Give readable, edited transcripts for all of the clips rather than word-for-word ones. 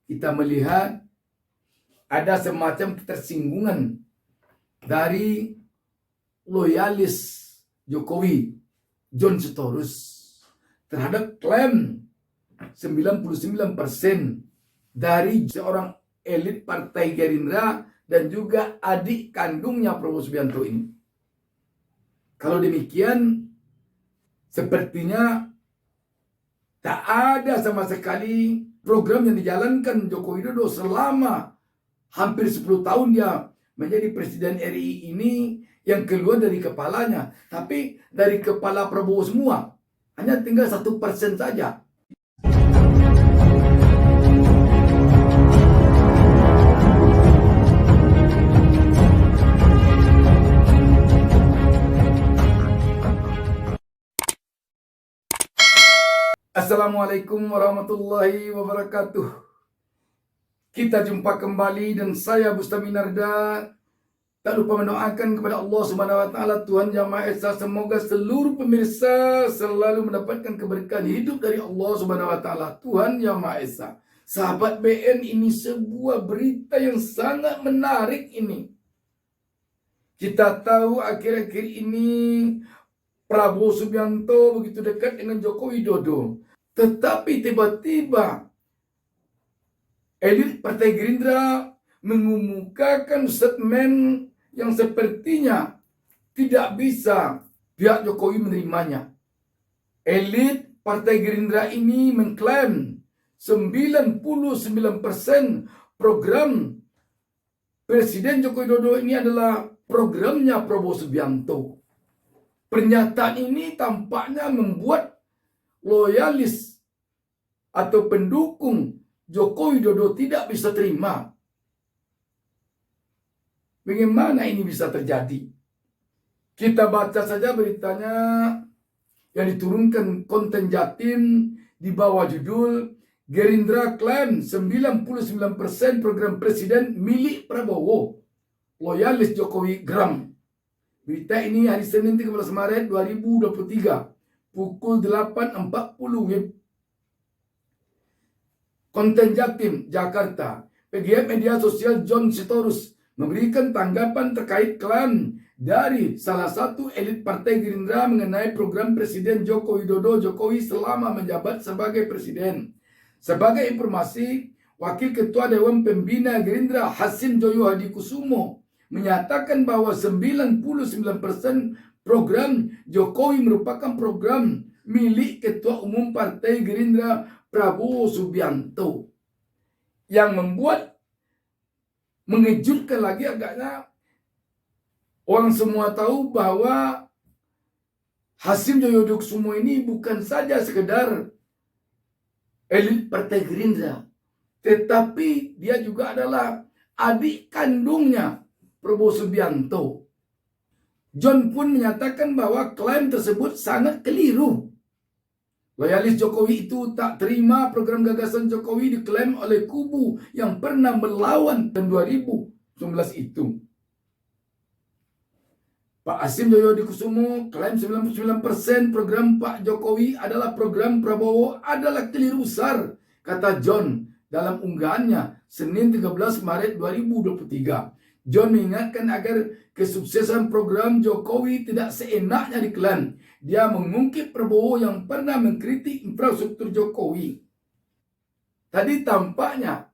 kita melihat ada semacam ketersinggungan dari loyalis Jokowi, John Sitorus, terhadap klaim 99% dari seorang elit Partai Gerindra dan juga adik kandungnya Prabowo Subianto ini. Kalau demikian, sepertinya tak ada sama sekali program yang dijalankan Joko Widodo selama hampir 10 tahun dia menjadi Presiden RI ini yang keluar dari kepalanya. Tapi dari kepala Prabowo semua, hanya tinggal 1% saja. Assalamualaikum warahmatullahi wabarakatuh. Kita jumpa kembali dan saya Bustami Narda. Tak lupa mendoakan kepada Allah Subhanahu wa taala, Tuhan Yang Maha Esa, semoga seluruh pemirsa selalu mendapatkan keberkahan hidup dari Allah Subhanahu wa taala, Tuhan Yang Maha Esa. Sahabat BN, ini sebuah berita yang sangat menarik ini. Kita tahu akhir-akhir ini Prabowo Subianto begitu dekat dengan Joko Widodo. Tetapi tiba-tiba elit Partai Gerindra mengumumkakan statement yang sepertinya tidak bisa pihak Jokowi menerimanya. Elit Partai Gerindra ini mengklaim 99% program Presiden Joko Widodo ini adalah programnya Prabowo Subianto. Pernyataan ini tampaknya membuat loyalis atau pendukung Joko Widodo tidak bisa terima. Bagaimana ini bisa terjadi? Kita baca saja beritanya yang diturunkan konten Jatim di bawah judul Gerindra klaim 99% program presiden milik Prabowo. Loyalis Jokowi geram. Berita ini hari Senin 13 Maret 2023 pukul 8.40 Konten Jatim, Jakarta. PGM Media Sosial John Sitorus memberikan tanggapan terkait klaim dari salah satu elit Partai Gerindra mengenai program Presiden Joko Widodo Jokowi selama menjabat sebagai presiden. Sebagai informasi, Wakil Ketua Dewan Pembina Gerindra Hasim Joyo Hadikusumo menyatakan bahwa 99% program Jokowi merupakan program milik Ketua Umum Partai Gerindra Prabowo Subianto. Yang membuat mengejutkan lagi agaknya, orang semua tahu bahwa Hasim Joyo Hadikusumo ini bukan saja sekedar elit Partai Gerindra, tetapi dia juga adalah adik kandungnya Prabowo Subianto. John pun menyatakan bahwa klaim tersebut sangat keliru. Loyalis Jokowi itu tak terima program gagasan Jokowi diklaim oleh kubu yang pernah melawan tahun 2019 itu. Pak Hasim Joyo Hadikusumo klaim 99% program Pak Jokowi adalah program Prabowo adalah keliru besar, kata John dalam unggahannya Senin 13 Maret 2023. John mengingatkan agar kesuksesan program Jokowi tidak seenaknya diklaim. Dia mengungkit Prabowo yang pernah mengkritik infrastruktur Jokowi. Tadi tampaknya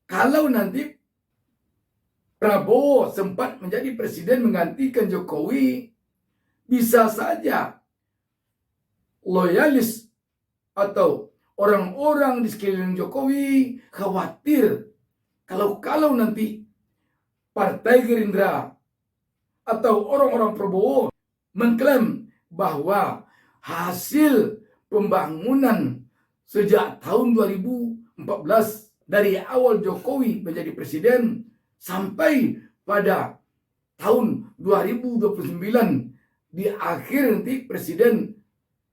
kalau nanti Prabowo sempat menjadi presiden menggantikan Jokowi, bisa saja loyalis atau orang-orang di sekeliling Jokowi khawatir kalau nanti Partai Gerindra atau orang-orang Prabowo mengklaim bahwa hasil pembangunan sejak tahun 2014 dari awal Jokowi menjadi presiden sampai pada tahun 2029 di akhir nanti presiden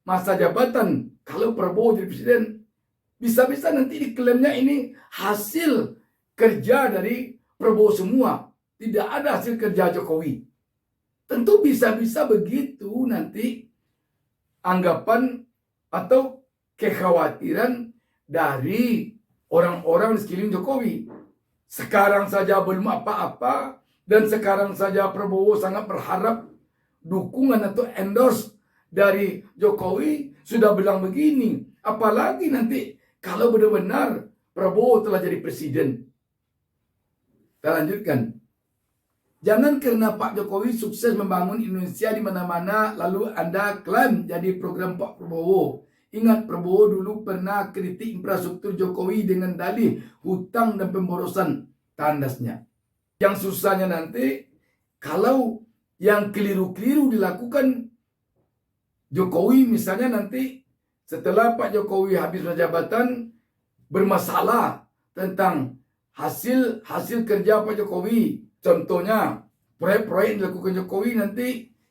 masa jabatan, kalau Prabowo jadi presiden, bisa-bisa nanti diklaimnya ini hasil kerja dari Prabowo semua, tidak ada hasil kerja Jokowi. Tentu bisa-bisa begitu nanti anggapan atau kekhawatiran dari orang-orang di sekeliling Jokowi. Sekarang saja belum apa-apa, dan sekarang saja Prabowo sangat berharap dukungan atau endorse dari Jokowi, sudah bilang begini. Apalagi nanti kalau benar-benar Prabowo telah jadi presiden. Kita lanjutkan. Jangan karena Pak Jokowi sukses membangun Indonesia di mana-mana, lalu Anda klaim jadi program Pak Prabowo. Ingat, Prabowo dulu pernah kritik infrastruktur Jokowi dengan dalih hutang dan pemborosan, tandasnya. Yang susahnya nanti, kalau yang keliru-keliru dilakukan Jokowi, misalnya nanti setelah Pak Jokowi habis masa jabatan, bermasalah tentang hasil kerja Pak Jokowi. Contohnya, proyek-proyek yang dilakukan Jokowi nanti,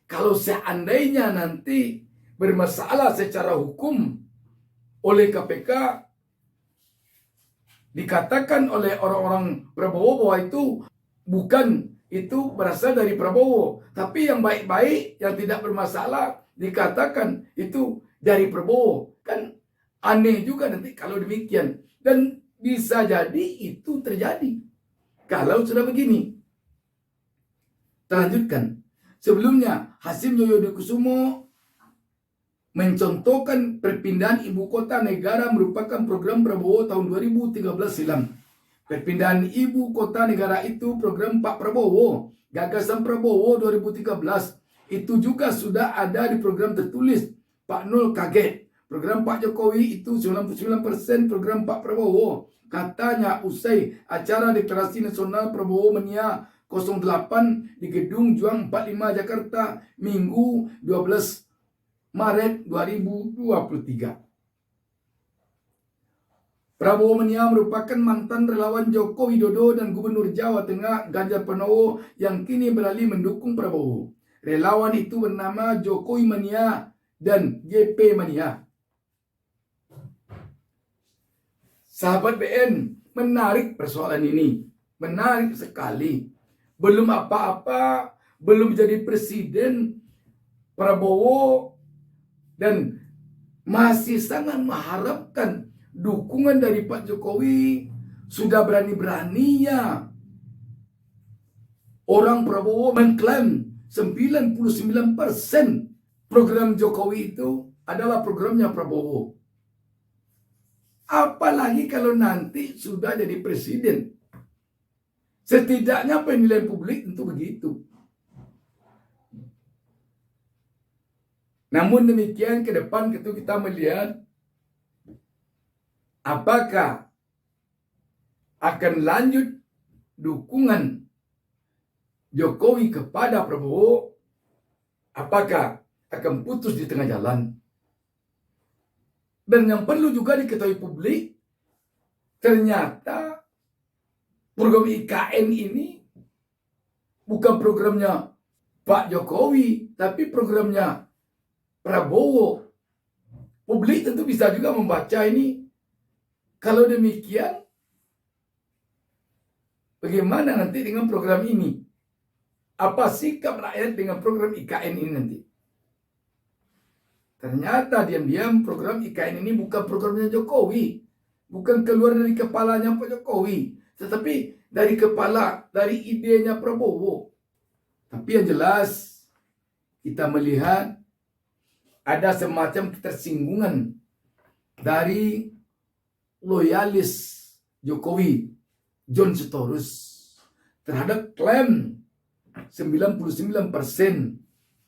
kalau seandainya nanti bermasalah secara hukum oleh KPK, dikatakan oleh orang-orang Prabowo bahwa itu berasal dari Prabowo. Tapi yang baik-baik, yang tidak bermasalah, dikatakan itu dari Prabowo. Kan aneh juga nanti kalau demikian. Dan bisa jadi itu terjadi kalau sudah begini. Kita lanjutkan. Sebelumnya, Hasyim Yudhoyono mencontohkan perpindahan ibu kota negara merupakan program Prabowo tahun 2013 silam. Perpindahan ibu kota negara itu program Pak Prabowo. Gagasan Prabowo 2013 itu juga sudah ada di program tertulis. Pak Nul kaget. Program Pak Jokowi itu 99% program Pak Prabowo. Katanya usai acara deklarasi nasional Prabowo Mania 08 di Gedung Juang 45 Jakarta Minggu 12 Maret 2023. Prabowo Mania merupakan mantan relawan Joko Widodo dan Gubernur Jawa Tengah Ganjar Pranowo yang kini beralih mendukung Prabowo. Relawan itu bernama Jokowi Mania dan JP Mania. Sahabat BN, menarik persoalan ini. Menarik sekali. Belum apa-apa, belum jadi presiden, Prabowo dan masih sangat mengharapkan dukungan dari Pak Jokowi. Sudah berani-beraninya orang Prabowo mengklaim 99% program Jokowi itu adalah programnya Prabowo. Apalagi kalau nanti sudah jadi presiden. Setidaknya penilaian publik tentu begitu. Namun demikian, ke depan kita melihat apakah akan lanjut dukungan Jokowi kepada Prabowo, apakah akan putus di tengah jalan. Dan yang perlu juga diketahui publik, ternyata program IKN ini bukan programnya Pak Jokowi, tapi programnya Prabowo. Publik tentu bisa juga membaca ini. Kalau demikian, bagaimana nanti dengan program ini? Apa sikap rakyat dengan program IKN ini nanti? Ternyata diam-diam program IKN ini bukan programnya Jokowi. Bukan keluar dari kepalanya Pak Jokowi. Tetapi dari idenya Prabowo. Tapi yang jelas, kita melihat ada semacam ketersinggungan dari loyalis Jokowi, John Sitorus, terhadap klaim 99%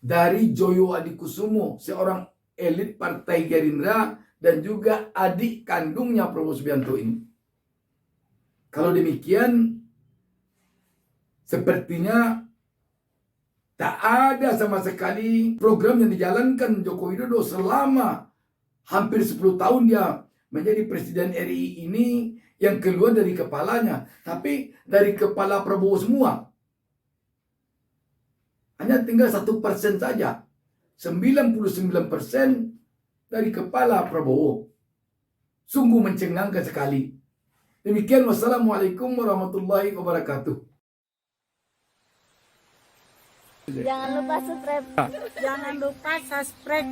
dari Joyo Adikusumo, seorang elit Partai Gerindra dan juga adik kandungnya Prabowo Subianto ini. Kalau demikian, sepertinya tak ada sama sekali program yang dijalankan Joko Widodo selama hampir 10 tahun dia menjadi Presiden RI ini yang keluar dari kepalanya, tapi dari kepala Prabowo semua. Hanya tinggal 1% saja. 99% dari kepala Prabowo. Sungguh mencengangkan sekali. Demikian, wassalamualaikum warahmatullahi wabarakatuh. Jangan lupa subscribe. Jangan lupa subscribe.